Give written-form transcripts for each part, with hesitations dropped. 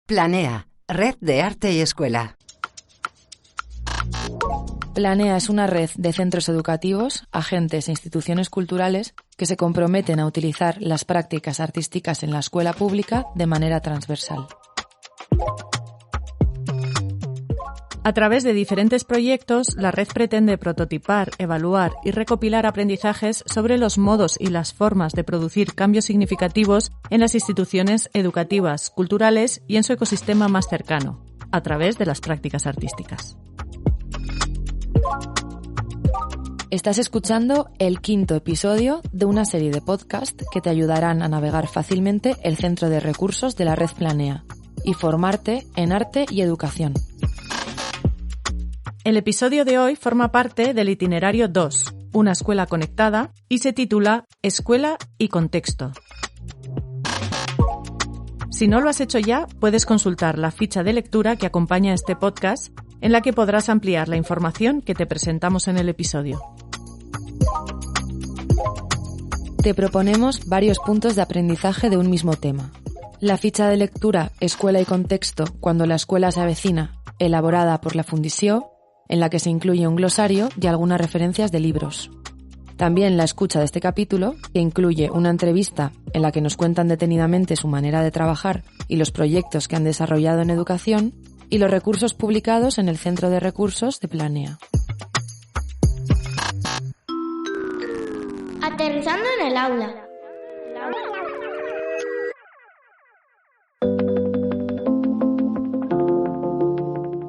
Planea, Red de Arte y Escuela. Planea es una red de centros educativos, agentes e instituciones culturales que se comprometen a utilizar las prácticas artísticas en la escuela pública de manera transversal. A través de diferentes proyectos, la red pretende prototipar, evaluar y recopilar aprendizajes sobre los modos y las formas de producir cambios significativos en las instituciones educativas, culturales y en su ecosistema más cercano, a través de las prácticas artísticas. Estás escuchando el 5º episodio de una serie de podcasts que te ayudarán a navegar fácilmente el centro de recursos de la red Planea y formarte en arte y educación. El episodio de hoy forma parte del itinerario 2, una escuela conectada, y se titula Escuela y contexto. Si no lo has hecho ya, puedes consultar la ficha de lectura que acompaña este podcast, en la que podrás ampliar la información que te presentamos en el episodio. Te proponemos varios puntos de aprendizaje de un mismo tema. La ficha de lectura Escuela y contexto cuando la escuela se avecina, elaborada por la Fundició, en la que se incluye un glosario y algunas referencias de libros. También la escucha de este capítulo, que incluye una entrevista en la que nos cuentan detenidamente su manera de trabajar y los proyectos que han desarrollado en educación, y los recursos publicados en el Centro de Recursos de Planea. Aterrizando en el aula.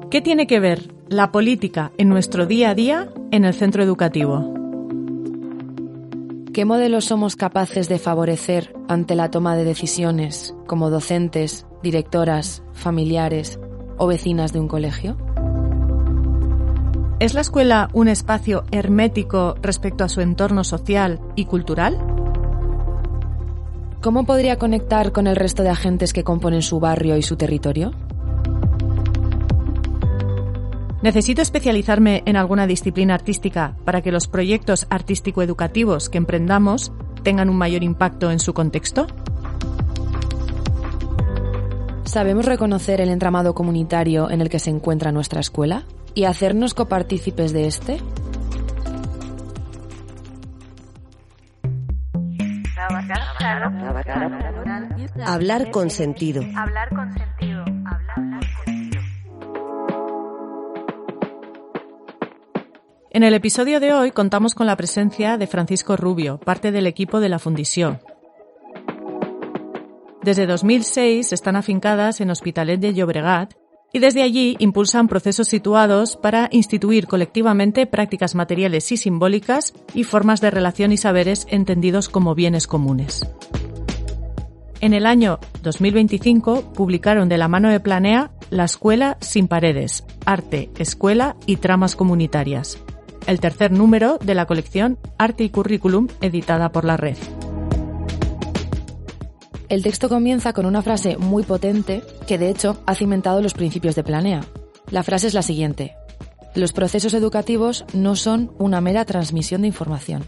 ¿Qué tiene que ver la política en nuestro día a día en el centro educativo? ¿Qué modelos somos capaces de favorecer ante la toma de decisiones como docentes, directoras, familiares o vecinas de un colegio? ¿Es la escuela un espacio hermético respecto a su entorno social y cultural? ¿Cómo podría conectar con el resto de agentes que componen su barrio y su territorio? ¿Necesito especializarme en alguna disciplina artística para que los proyectos artístico-educativos que emprendamos tengan un mayor impacto en su contexto? ¿Sabemos reconocer el entramado comunitario en el que se encuentra nuestra escuela y hacernos copartícipes de este? Hablar con sentido. En el episodio de hoy contamos con la presencia de Francisco Rubio, parte del equipo de la Fundició. Desde 2006 están afincadas en Hospitalet de Llobregat y desde allí impulsan procesos situados para instituir colectivamente prácticas materiales y simbólicas y formas de relación y saberes entendidos como bienes comunes. En el año 2025 publicaron de la mano de Planea La Escuela sin Paredes, Arte, Escuela y Tramas Comunitarias, el tercer número de la colección Arte y Currículum editada por la red. El texto comienza con una frase muy potente que, de hecho, ha cimentado los principios de Planea. La frase es la siguiente: los procesos educativos no son una mera transmisión de información.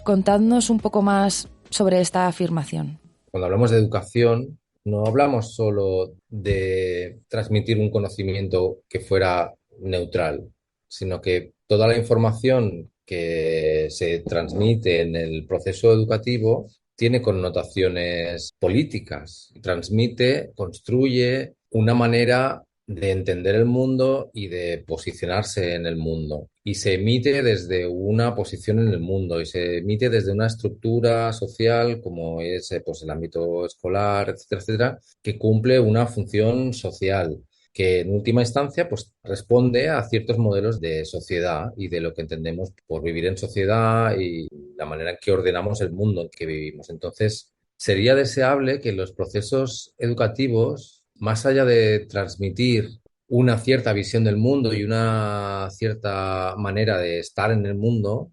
Contadnos un poco más sobre esta afirmación. Cuando hablamos de educación, no hablamos solo de transmitir un conocimiento que fuera neutral, sino que toda la información que se transmite en el proceso educativo tiene connotaciones políticas. Transmite, construye una manera de entender el mundo y de posicionarse en el mundo. Y se emite desde una posición en el mundo y se emite desde una estructura social como es pues, el ámbito escolar, etcétera, etcétera, que cumple una función social, que en última instancia pues, responde a ciertos modelos de sociedad y de lo que entendemos por vivir en sociedad y la manera en que ordenamos el mundo en que vivimos. Entonces, sería deseable que los procesos educativos, más allá de transmitir una cierta visión del mundo y una cierta manera de estar en el mundo,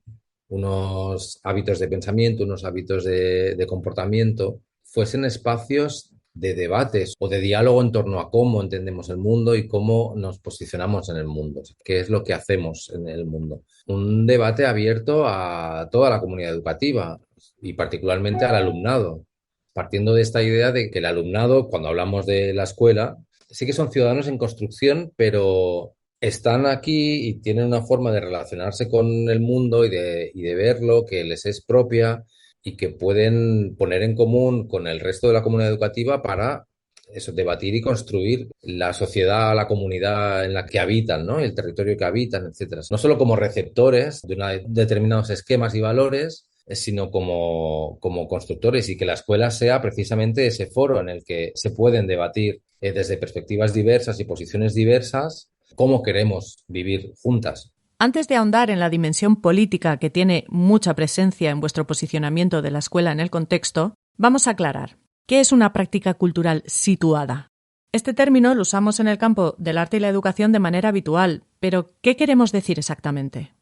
unos hábitos de pensamiento, unos hábitos de comportamiento, fuesen espacios de debates o de diálogo en torno a cómo entendemos el mundo y cómo nos posicionamos en el mundo, qué es lo que hacemos en el mundo. Un debate abierto a toda la comunidad educativa y particularmente al alumnado, partiendo de esta idea de que el alumnado, cuando hablamos de la escuela, sí que son ciudadanos en construcción, pero están aquí y tienen una forma de relacionarse con el mundo y de verlo que les es propia y que pueden poner en común con el resto de la comunidad educativa para eso, debatir y construir la sociedad, la comunidad en la que habitan, ¿no? El territorio que habitan, etcétera. No solo como receptores de determinados esquemas y valores, sino como constructores, y que la escuela sea precisamente ese foro en el que se pueden debatir desde perspectivas diversas y posiciones diversas cómo queremos vivir juntas. Antes de ahondar en la dimensión política que tiene mucha presencia en vuestro posicionamiento de la escuela en el contexto, vamos a aclarar qué es una práctica cultural situada. Este término lo usamos en el campo del arte y la educación de manera habitual, pero ¿qué queremos decir exactamente?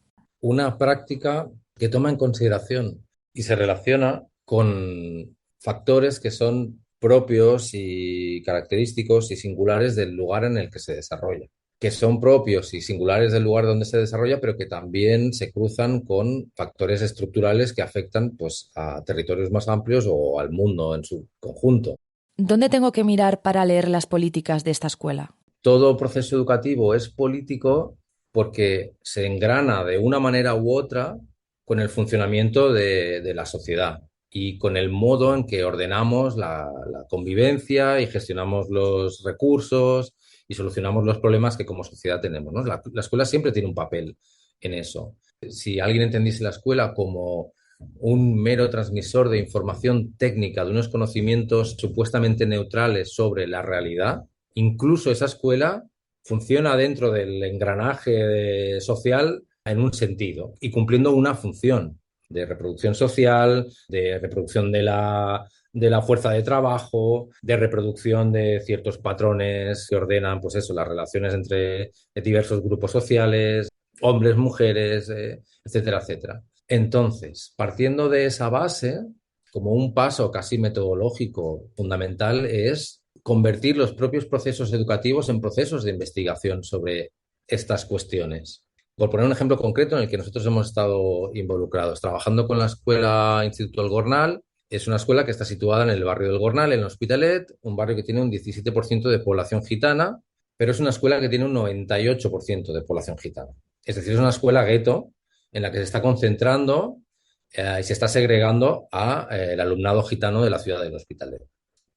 Una práctica que toma en consideración y se relaciona con factores que son propios y característicos y singulares del lugar en el que se desarrolla, que son propios y singulares del lugar donde se desarrolla, pero que también se cruzan con factores estructurales que afectan, pues, a territorios más amplios o al mundo en su conjunto. ¿Dónde tengo que mirar para leer las políticas de esta escuela? Todo proceso educativo es político porque se engrana de una manera u otra con el funcionamiento de la sociedad y con el modo en que ordenamos la convivencia y gestionamos los recursos y solucionamos los problemas que como sociedad tenemos, ¿no? La escuela siempre tiene un papel en eso. Si alguien entendiese la escuela como un mero transmisor de información técnica, de unos conocimientos supuestamente neutrales sobre la realidad, incluso esa escuela funciona dentro del engranaje social en un sentido y cumpliendo una función de reproducción social, de reproducción de la fuerza de trabajo, de reproducción de ciertos patrones que ordenan, pues eso, las relaciones entre diversos grupos sociales, hombres, mujeres, etcétera, etcétera. Entonces, partiendo de esa base, como un paso casi metodológico fundamental, es convertir los propios procesos educativos en procesos de investigación sobre estas cuestiones. Por poner un ejemplo concreto en el que nosotros hemos estado involucrados, trabajando con la escuela Instituto El Gornal. Es una escuela que está situada en el barrio del Gornal, en L'Hospitalet, un barrio que tiene un 17% de población gitana, pero es una escuela que tiene un 98% de población gitana. Es decir, es una escuela gueto en la que se está concentrando y se está segregando el alumnado gitano de la ciudad del Hospitalet.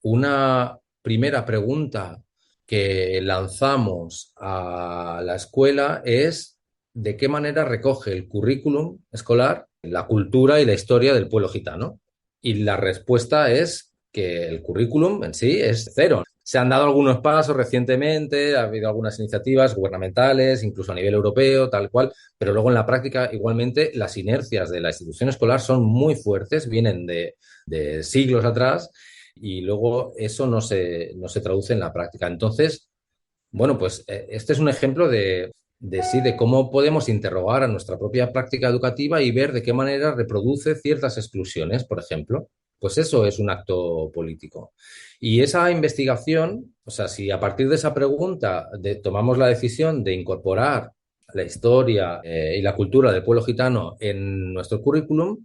Una primera pregunta que lanzamos a la escuela es de qué manera recoge el currículum escolar la cultura y la historia del pueblo gitano. Y la respuesta es que el currículum en sí es cero. Se han dado algunos pasos recientemente, ha habido algunas iniciativas gubernamentales, incluso a nivel europeo, tal cual, pero luego en la práctica igualmente las inercias de la institución escolar son muy fuertes, vienen de siglos atrás, y luego eso no se traduce en la práctica. Entonces, bueno, pues este es un ejemplo de cómo podemos interrogar a nuestra propia práctica educativa y ver de qué manera reproduce ciertas exclusiones, por ejemplo. Pues eso es un acto político. Y esa investigación, o sea, si a partir de esa pregunta tomamos la decisión de incorporar la historia y la cultura del pueblo gitano en nuestro currículum,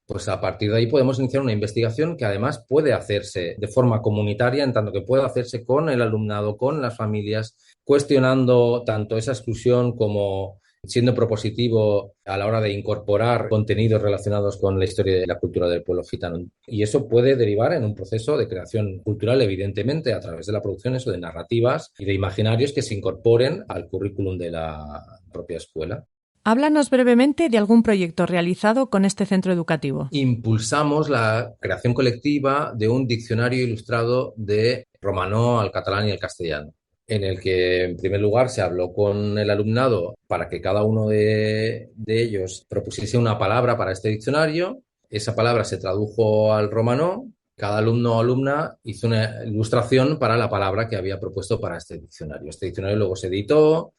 pues a partir de ahí podemos iniciar una investigación que además puede hacerse de forma comunitaria, en tanto que puede hacerse con el alumnado, con las familias, cuestionando tanto esa exclusión como siendo propositivo a la hora de incorporar contenidos relacionados con la historia y la cultura del pueblo gitano. Y eso puede derivar en un proceso de creación cultural, evidentemente, a través de la producción de narrativas y de imaginarios que se incorporen al currículum de la propia escuela. Háblanos brevemente de algún proyecto realizado con este centro educativo. Impulsamos la creación colectiva de un diccionario ilustrado de romanó al catalán y al castellano, en el que, en primer lugar, se habló con el alumnado para que cada uno de ellos propusiese una palabra para este diccionario. Esa palabra se tradujo al romanó. Cada alumno o alumna hizo una ilustración para la palabra que había propuesto para este diccionario. Este diccionario luego se editó.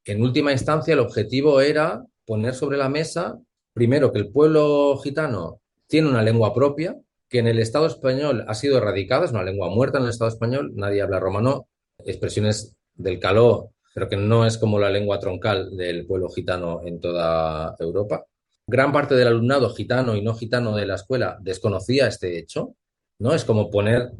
En última instancia, el objetivo era poner sobre la mesa, primero, que el pueblo gitano tiene una lengua propia, que en el Estado español ha sido erradicada, es una lengua muerta en el Estado español, nadie habla romanó, expresiones del caló, pero que no es como la lengua troncal del pueblo gitano en toda Europa. Gran parte del alumnado gitano y no gitano de la escuela desconocía este hecho, ¿no? Es como poner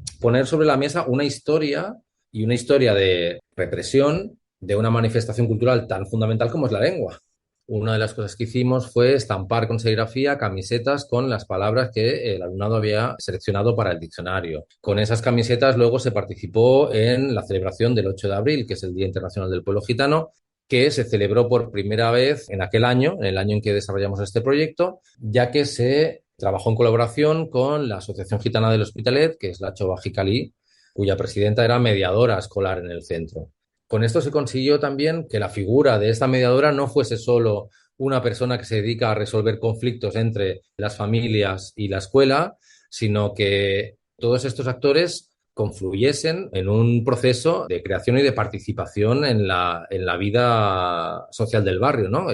sobre la mesa una historia y una historia de represión de una manifestación cultural tan fundamental como es la lengua. Una de las cosas que hicimos fue estampar con serigrafía camisetas con las palabras que el alumnado había seleccionado para el diccionario. Con esas camisetas luego se participó en la celebración del 8 de abril, que es el Día Internacional del Pueblo Gitano, que se celebró por primera vez en aquel año, en el año en que desarrollamos este proyecto, ya que se trabajó en colaboración con la Asociación Gitana del Hospitalet, que es la Chova Jicalí, cuya presidenta era mediadora escolar en el centro. Con esto se consiguió también que la figura de esta mediadora no fuese solo una persona que se dedica a resolver conflictos entre las familias y la escuela, sino que todos estos actores confluyesen en un proceso de creación y de participación en la vida social del barrio, ¿no?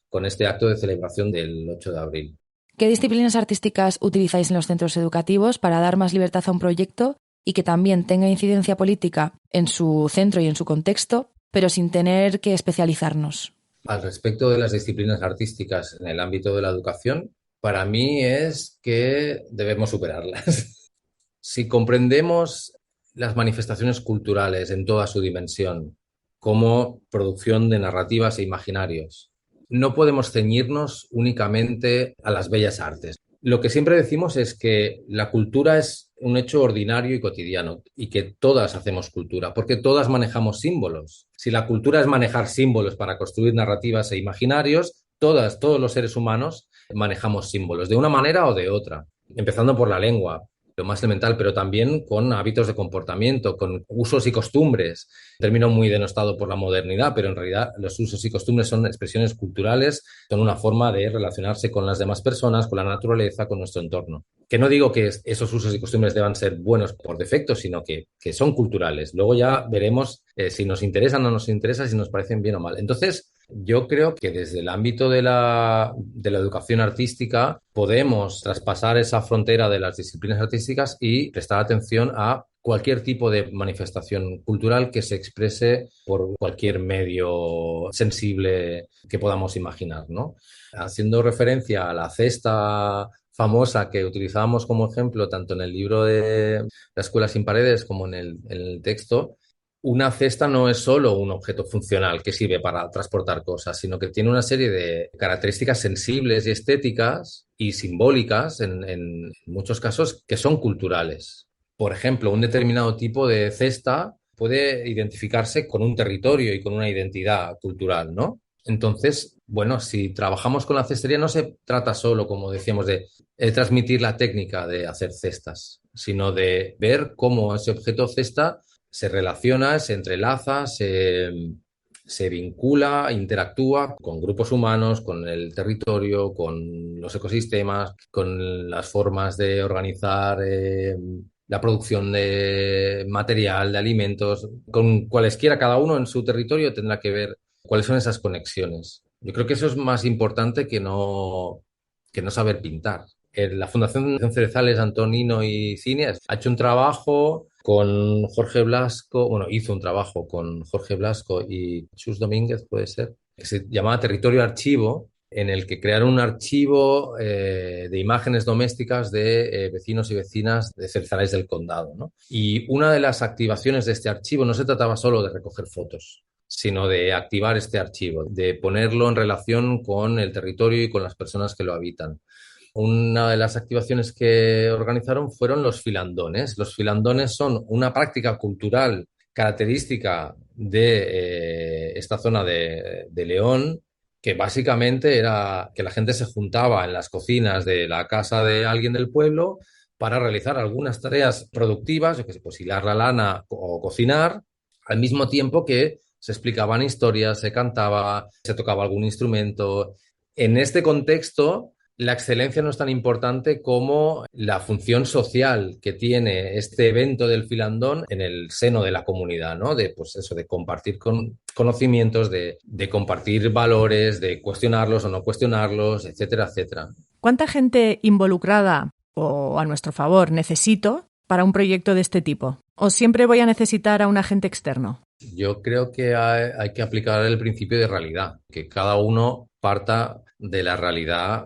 Con este acto de celebración del 8 de abril. ¿Qué disciplinas artísticas utilizáis en los centros educativos para dar más libertad a un proyecto y que también tenga incidencia política en su centro y en su contexto, pero sin tener que especializarnos? Al respecto de las disciplinas artísticas en el ámbito de la educación, para mí es que debemos superarlas. Si comprendemos las manifestaciones culturales en toda su dimensión, como producción de narrativas e imaginarios, no podemos ceñirnos únicamente a las bellas artes. Lo que siempre decimos es que la cultura es un hecho ordinario y cotidiano y que todas hacemos cultura, porque todas manejamos símbolos. Si la cultura es manejar símbolos para construir narrativas e imaginarios, todos los seres humanos manejamos símbolos de una manera o de otra, empezando por la lengua, lo más elemental, pero también con hábitos de comportamiento, con usos y costumbres. Término muy denostado por la modernidad, pero en realidad los usos y costumbres son expresiones culturales, son una forma de relacionarse con las demás personas, con la naturaleza, con nuestro entorno. Que no digo que esos usos y costumbres deban ser buenos por defecto, sino que son culturales. Luego ya veremos si nos interesan o no nos interesan, si nos parecen bien o mal. Entonces, yo creo que desde el ámbito de la educación artística podemos traspasar esa frontera de las disciplinas artísticas y prestar atención a cualquier tipo de manifestación cultural que se exprese por cualquier medio sensible que podamos imaginar, ¿no? Haciendo referencia a la cesta famosa que utilizábamos como ejemplo tanto en el libro de La escuela sin paredes como en el texto, una cesta no es solo un objeto funcional que sirve para transportar cosas, sino que tiene una serie de características sensibles y estéticas y simbólicas, en muchos casos, que son culturales. Por ejemplo, un determinado tipo de cesta puede identificarse con un territorio y con una identidad cultural, ¿no? Entonces, bueno, si trabajamos con la cestería no se trata solo, como decíamos, de transmitir la técnica de hacer cestas, sino de ver cómo ese objeto cesta se relaciona, se entrelaza, se vincula, interactúa con grupos humanos, con el territorio, con los ecosistemas, con las formas de organizar la producción de material, de alimentos, con cualesquiera, cada uno en su territorio tendrá que ver cuáles son esas conexiones. Yo creo que eso es más importante que no saber pintar. La Fundación Cerezales, Antonino y Cine ha hecho un trabajo con Jorge Blasco, bueno, hizo un trabajo con Jorge Blasco y Chus Domínguez, puede ser, que se llamaba Territorio Archivo, en el que crearon un archivo de imágenes domésticas de vecinos y vecinas de Cerezales del Condado, ¿no? Y una de las activaciones de este archivo no se trataba solo de recoger fotos, sino de activar este archivo, de ponerlo en relación con el territorio y con las personas que lo habitan. Una de las activaciones que organizaron fueron los filandones. Los filandones son una práctica cultural característica de esta zona de León, que básicamente era que la gente se juntaba en las cocinas de la casa de alguien del pueblo para realizar algunas tareas productivas, yo que sé, pues hilar la lana o cocinar, al mismo tiempo que se explicaban historias, se cantaba, se tocaba algún instrumento. En este contexto, la excelencia no es tan importante como la función social que tiene este evento del filandón en el seno de la comunidad, ¿no? De, pues eso, de compartir conocimientos, de compartir valores, de cuestionarlos o no cuestionarlos, etcétera, etcétera. ¿Cuánta gente involucrada o a nuestro favor necesito para un proyecto de este tipo? ¿O siempre voy a necesitar a un agente externo? Yo creo que hay que aplicar el principio de realidad, que cada uno parta de la realidad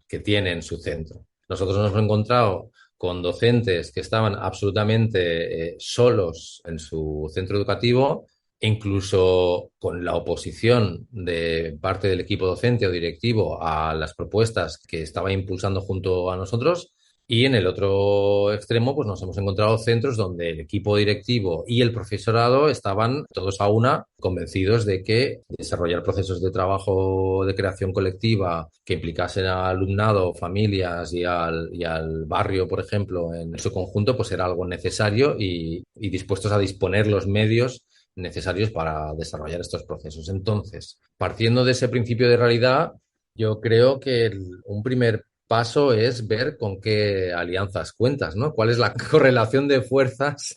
que tiene en su centro. Nosotros nos hemos encontrado con docentes que estaban absolutamente solos en su centro educativo, incluso con la oposición de parte del equipo docente o directivo a las propuestas que estaba impulsando junto a nosotros. Y en el otro extremo, pues nos hemos encontrado centros donde el equipo directivo y el profesorado estaban todos a una convencidos de que desarrollar procesos de trabajo de creación colectiva que implicasen al alumnado, familias y al barrio, por ejemplo, en su conjunto, pues era algo necesario y dispuestos a disponer los medios necesarios para desarrollar estos procesos. Entonces, partiendo de ese principio de realidad, yo creo que un primer paso es ver con qué alianzas cuentas, ¿no? ¿Cuál es la correlación de fuerzas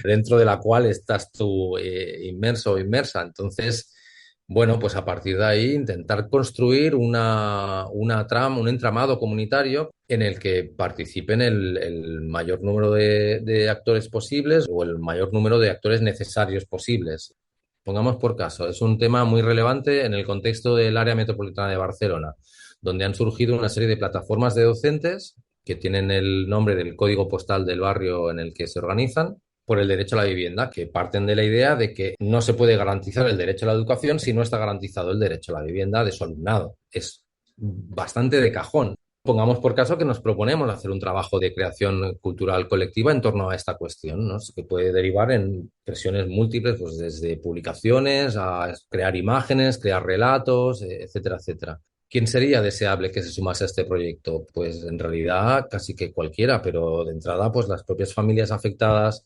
dentro de la cual estás tú inmerso o inmersa? Entonces, bueno, pues a partir de ahí intentar construir una trama, un entramado comunitario en el que participen el mayor número de actores posibles o el mayor número de actores necesarios posibles. Pongamos por caso, es un tema muy relevante en el contexto del área metropolitana de Barcelona, donde han surgido una serie de plataformas de docentes que tienen el nombre del código postal del barrio en el que se organizan por el derecho a la vivienda, que parten de la idea de que no se puede garantizar el derecho a la educación si no está garantizado el derecho a la vivienda de su alumnado. Es bastante de cajón. Pongamos por caso que nos proponemos hacer un trabajo de creación cultural colectiva en torno a esta cuestión, ¿no? Que puede derivar en presiones múltiples, pues desde publicaciones a crear imágenes, crear relatos, etcétera, etcétera. ¿Quién sería deseable que se sumase a este proyecto? Pues en realidad casi que cualquiera, pero de entrada pues las propias familias afectadas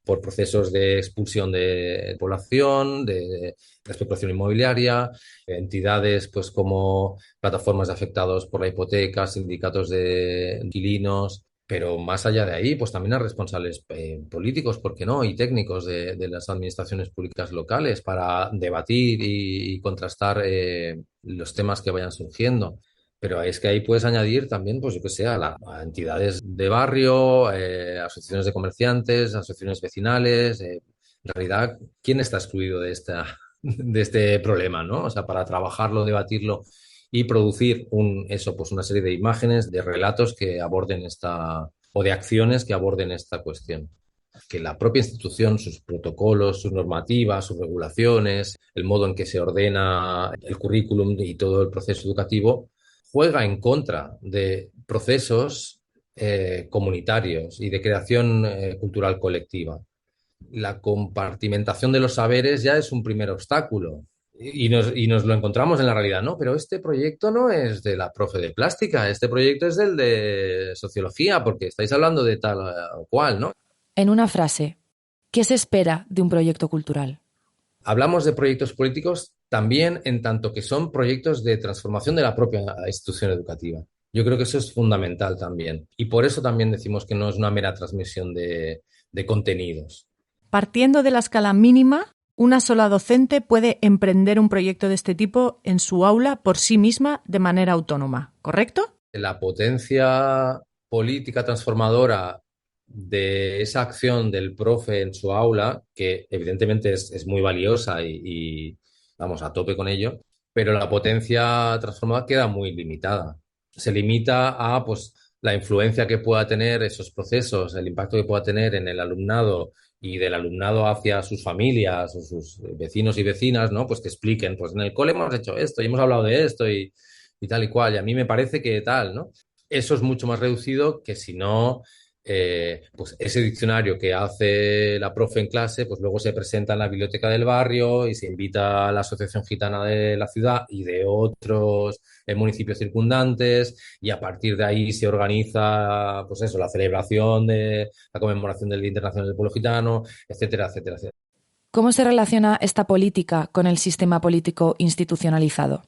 por procesos de expulsión de población, de especulación inmobiliaria, entidades pues como plataformas de afectados por la hipoteca, sindicatos de inquilinos, pero más allá de ahí, pues también a responsables políticos, ¿por qué no? Y técnicos de las administraciones públicas locales para debatir y contrastar los temas que vayan surgiendo. Pero es que ahí puedes añadir también, pues yo que sé, a entidades de barrio, asociaciones de comerciantes, asociaciones vecinales. En realidad, ¿quién está excluido de este problema, ¿no? O sea, para trabajarlo, debatirlo y producir pues una serie de imágenes, de relatos que aborden o de acciones que aborden esta cuestión. Que la propia institución, sus protocolos, sus normativas, sus regulaciones, el modo en que se ordena el currículum y todo el proceso educativo, juega en contra de procesos comunitarios y de creación cultural colectiva. La compartimentación de los saberes ya es un primer obstáculo. Y nos lo encontramos en la realidad, ¿no? Pero este proyecto no es de la profe de plástica, este proyecto es del de sociología, porque estáis hablando de tal o cual, ¿no? En una frase, ¿qué se espera de un proyecto cultural? Hablamos de proyectos políticos también en tanto que son proyectos de transformación de la propia institución educativa. Yo creo que eso es fundamental también. Y por eso también decimos que no es una mera transmisión de contenidos. Partiendo de la escala mínima, una sola docente puede emprender un proyecto de este tipo en su aula por sí misma de manera autónoma, ¿correcto? La potencia política transformadora de esa acción del profe en su aula, que evidentemente es muy valiosa y vamos a tope con ello, pero la potencia transformadora queda muy limitada. Se limita a pues, la influencia que pueda tener esos procesos, el impacto que pueda tener en el alumnado y del alumnado hacia sus familias o sus vecinos y vecinas, ¿no? Pues que expliquen, pues en el cole hemos hecho esto y hemos hablado de esto y tal y cual. Y a mí me parece que tal, ¿no? Eso es mucho más reducido que si no, pues ese diccionario que hace la profe en clase, pues luego se presenta en la biblioteca del barrio y se invita a la Asociación Gitana de la ciudad y de otros municipios circundantes y a partir de ahí se organiza, pues eso, la celebración de la conmemoración del Día Internacional del Pueblo Gitano, etcétera, etcétera, etcétera. ¿Cómo se relaciona esta política con el sistema político institucionalizado?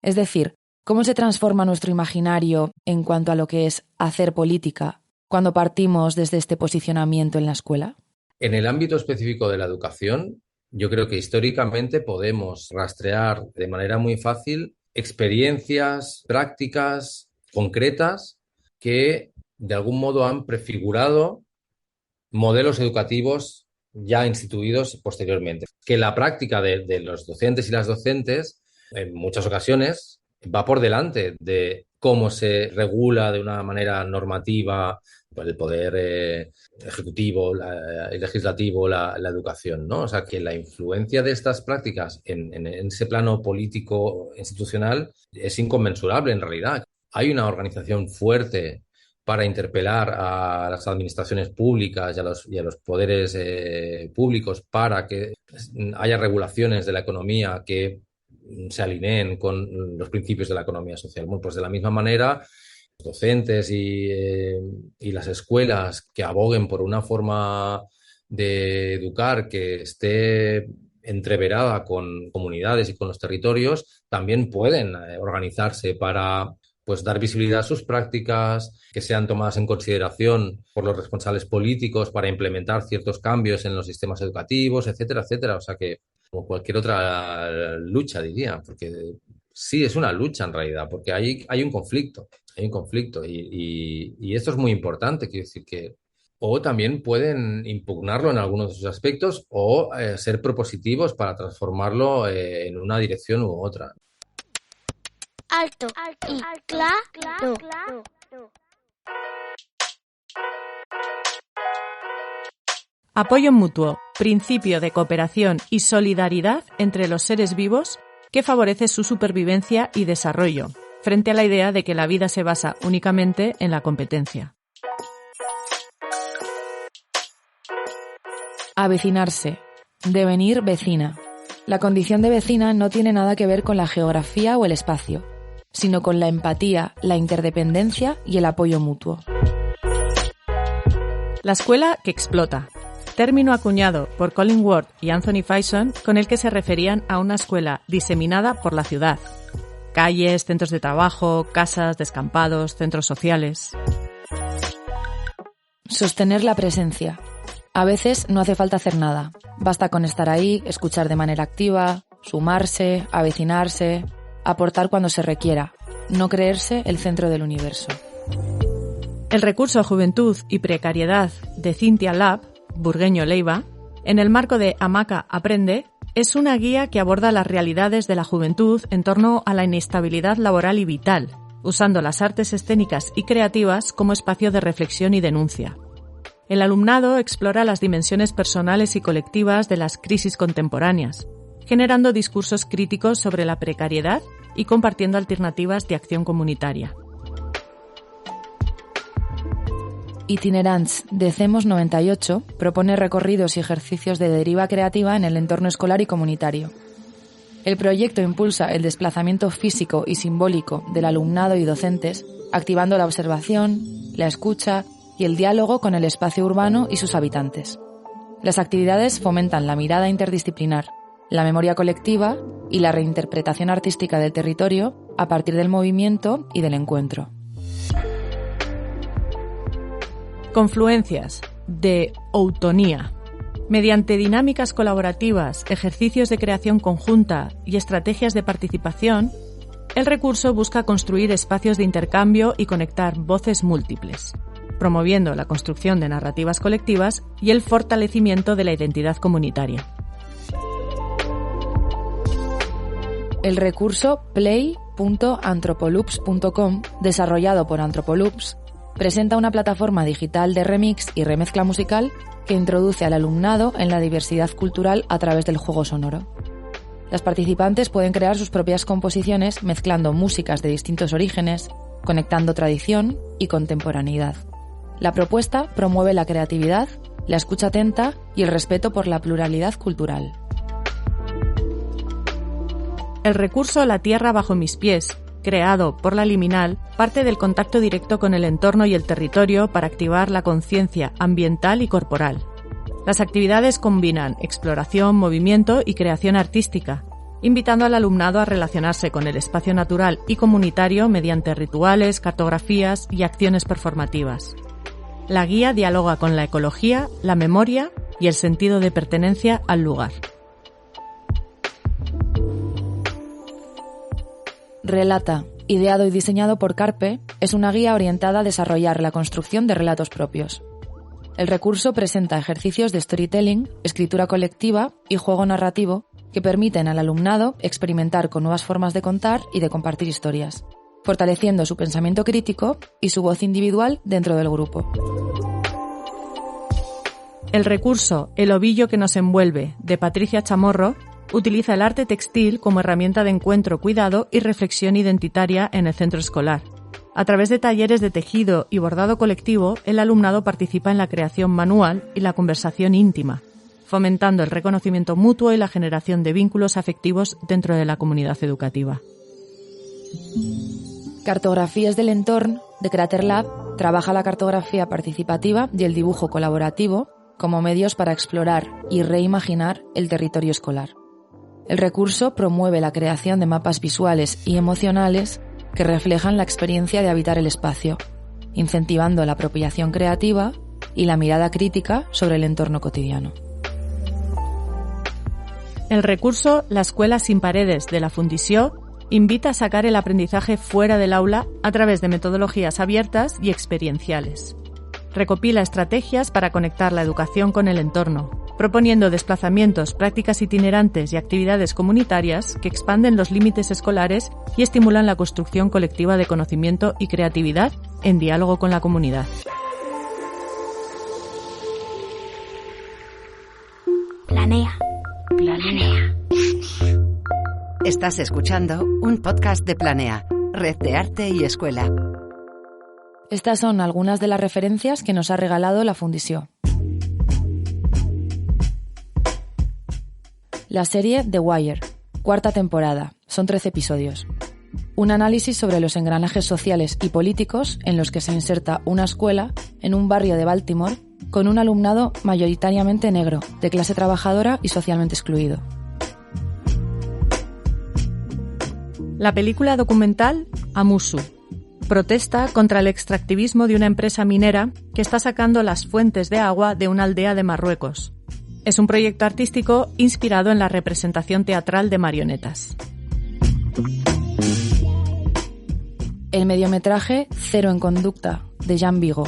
Es decir, ¿cómo se transforma nuestro imaginario en cuanto a lo que es hacer política cuando partimos desde este posicionamiento en la escuela? En el ámbito específico de la educación, yo creo que históricamente podemos rastrear de manera muy fácil experiencias prácticas concretas que de algún modo han prefigurado modelos educativos ya instituidos posteriormente. Que la práctica de los docentes y las docentes en muchas ocasiones va por delante de cómo se regula de una manera normativa el poder ejecutivo, el legislativo, la educación, ¿no? O sea, que la influencia de estas prácticas en ese plano político institucional es inconmensurable en realidad. Hay una organización fuerte para interpelar a las administraciones públicas y a los poderes públicos para que haya regulaciones de la economía que se alineen con los principios de la economía social. Bueno, pues de la misma manera, los docentes y las escuelas que aboguen por una forma de educar que esté entreverada con comunidades y con los territorios, también pueden organizarse para pues dar visibilidad a sus prácticas, que sean tomadas en consideración por los responsables políticos para implementar ciertos cambios en los sistemas educativos, etcétera, etcétera. O sea que, como cualquier otra lucha, diría, porque sí es una lucha en realidad, porque hay un conflicto y esto es muy importante, quiero decir que o también pueden impugnarlo en algunos de sus aspectos o ser propositivos para transformarlo en una dirección u otra. Alto y claro. Apoyo mutuo, principio de cooperación y solidaridad entre los seres vivos que favorece su supervivencia y desarrollo, frente a la idea de que la vida se basa únicamente en la competencia. Avecinarse. Devenir vecina. La condición de vecina no tiene nada que ver con la geografía o el espacio, sino con la empatía, la interdependencia y el apoyo mutuo. La escuela que explota. Término acuñado por Colin Ward y Anthony Faison con el que se referían a una escuela diseminada por la ciudad. Calles, centros de trabajo, casas, descampados, centros sociales. Sostener la presencia. A veces no hace falta hacer nada. Basta con estar ahí, escuchar de manera activa, sumarse, avecinarse, aportar cuando se requiera, no creerse el centro del universo. El recurso Juventud y Precariedad de Cynthia Lab, Burgueño Leiva, en el marco de Hamaca Aprende, es una guía que aborda las realidades de la juventud en torno a la inestabilidad laboral y vital, usando las artes escénicas y creativas como espacio de reflexión y denuncia. El alumnado explora las dimensiones personales y colectivas de las crisis contemporáneas, generando discursos críticos sobre la precariedad y compartiendo alternativas de acción comunitaria. Itinerants de CEMOS 98 propone recorridos y ejercicios de deriva creativa en el entorno escolar y comunitario. El proyecto impulsa el desplazamiento físico y simbólico del alumnado y docentes, activando la observación, la escucha y el diálogo con el espacio urbano y sus habitantes. Las actividades fomentan la mirada interdisciplinar, la memoria colectiva y la reinterpretación artística del territorio a partir del movimiento y del encuentro. Confluencias de Outonía. Mediante dinámicas colaborativas, ejercicios de creación conjunta y estrategias de participación, el recurso busca construir espacios de intercambio y conectar voces múltiples, promoviendo la construcción de narrativas colectivas y el fortalecimiento de la identidad comunitaria. El recurso play.anthropoloops.com, desarrollado por Anthropoloops, presenta una plataforma digital de remix y remezcla musical que introduce al alumnado en la diversidad cultural a través del juego sonoro. Las participantes pueden crear sus propias composiciones mezclando músicas de distintos orígenes, conectando tradición y contemporaneidad. La propuesta promueve la creatividad, la escucha atenta y el respeto por la pluralidad cultural. El recurso La tierra bajo mis pies, creado por la Liminal, parte del contacto directo con el entorno y el territorio para activar la conciencia ambiental y corporal. Las actividades combinan exploración, movimiento y creación artística, invitando al alumnado a relacionarse con el espacio natural y comunitario mediante rituales, cartografías y acciones performativas. La guía dialoga con la ecología, la memoria y el sentido de pertenencia al lugar. Relata, ideado y diseñado por Carpe, es una guía orientada a desarrollar la construcción de relatos propios. El recurso presenta ejercicios de storytelling, escritura colectiva y juego narrativo que permiten al alumnado experimentar con nuevas formas de contar y de compartir historias, fortaleciendo su pensamiento crítico y su voz individual dentro del grupo. El recurso El ovillo que nos envuelve, de Patricia Chamorro, utiliza el arte textil como herramienta de encuentro, cuidado y reflexión identitaria en el centro escolar. A través de talleres de tejido y bordado colectivo, el alumnado participa en la creación manual y la conversación íntima, fomentando el reconocimiento mutuo y la generación de vínculos afectivos dentro de la comunidad educativa. Cartografías del entorn, de Crater Lab, trabaja la cartografía participativa y el dibujo colaborativo como medios para explorar y reimaginar el territorio escolar. El recurso promueve la creación de mapas visuales y emocionales que reflejan la experiencia de habitar el espacio, incentivando la apropiación creativa y la mirada crítica sobre el entorno cotidiano. El recurso La escuela sin paredes, de la Fundició, invita a sacar el aprendizaje fuera del aula a través de metodologías abiertas y experienciales. Recopila estrategias para conectar la educación con el entorno, proponiendo desplazamientos, prácticas itinerantes y actividades comunitarias que expanden los límites escolares y estimulan la construcción colectiva de conocimiento y creatividad en diálogo con la comunidad. Planea. Estás escuchando un podcast de Planea, Red de Arte y Escuela. Estas son algunas de las referencias que nos ha regalado la Fundició. La serie The Wire, 4ª temporada, son 13 episodios. Un análisis sobre los engranajes sociales y políticos en los que se inserta una escuela en un barrio de Baltimore con un alumnado mayoritariamente negro, de clase trabajadora y socialmente excluido. La película documental Amusu protesta contra el extractivismo de una empresa minera que está sacando las fuentes de agua de una aldea de Marruecos. Es un proyecto artístico inspirado en la representación teatral de marionetas. El mediometraje Cero en conducta, de Jean Vigo,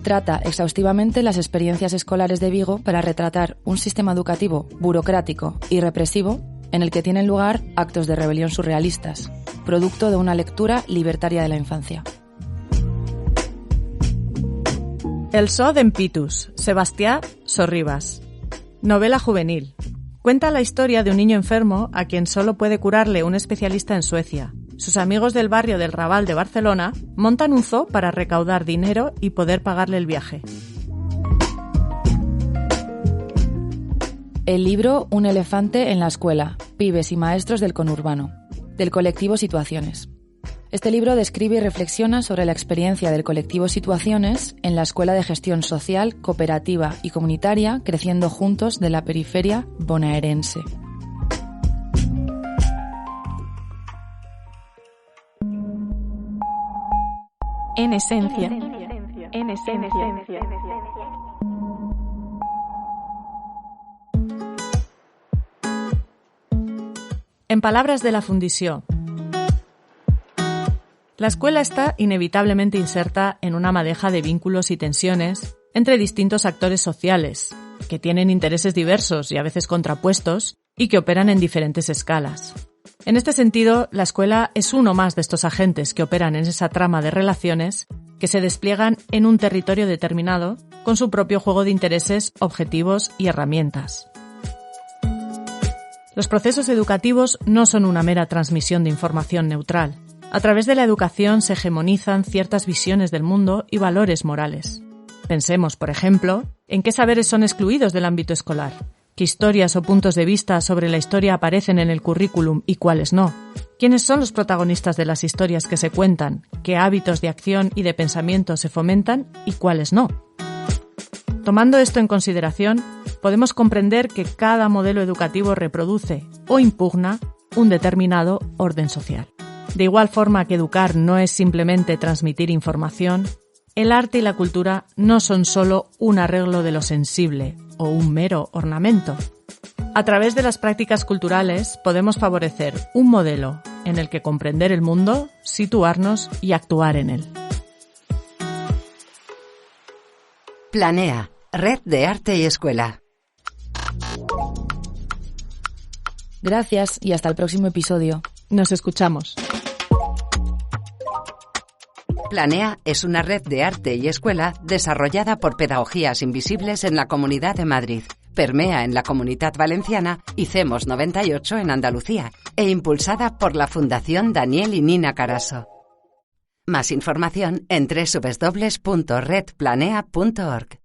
trata exhaustivamente las experiencias escolares de Vigo para retratar un sistema educativo burocrático y represivo en el que tienen lugar actos de rebelión surrealistas, producto de una lectura libertaria de la infancia. El so d'en Pitus, Sebastià Sorribas. Novela juvenil. Cuenta la historia de un niño enfermo a quien solo puede curarle un especialista en Suecia. Sus amigos del barrio del Raval de Barcelona montan un zoo para recaudar dinero y poder pagarle el viaje. El libro Un elefante en la escuela, pibes y maestros del conurbano, del colectivo Situaciones. Este libro describe y reflexiona sobre la experiencia del colectivo Situaciones en la Escuela de Gestión Social, Cooperativa y Comunitaria Creciendo Juntos de la periferia bonaerense. En esencia. En palabras de la Fundició, la escuela está inevitablemente inserta en una madeja de vínculos y tensiones entre distintos actores sociales, que tienen intereses diversos y a veces contrapuestos y que operan en diferentes escalas. En este sentido, la escuela es uno más de estos agentes que operan en esa trama de relaciones que se despliegan en un territorio determinado con su propio juego de intereses, objetivos y herramientas. Los procesos educativos no son una mera transmisión de información neutral. A través de la educación se hegemonizan ciertas visiones del mundo y valores morales. Pensemos, por ejemplo, en qué saberes son excluidos del ámbito escolar, qué historias o puntos de vista sobre la historia aparecen en el currículum y cuáles no, quiénes son los protagonistas de las historias que se cuentan, qué hábitos de acción y de pensamiento se fomentan y cuáles no. Tomando esto en consideración, podemos comprender que cada modelo educativo reproduce o impugna un determinado orden social. De igual forma que educar no es simplemente transmitir información, el arte y la cultura no son solo un arreglo de lo sensible o un mero ornamento. A través de las prácticas culturales podemos favorecer un modelo en el que comprender el mundo, situarnos y actuar en él. Planea, Red de Arte y Escuela. Gracias y hasta el próximo episodio. Nos escuchamos. Planea es una red de arte y escuela desarrollada por Pedagogías Invisibles en la Comunidad de Madrid, Permea en la Comunidad Valenciana y CEMOS 98 en Andalucía, e impulsada por la Fundación Daniel y Nina Carasso. Más información en www.redplanea.org.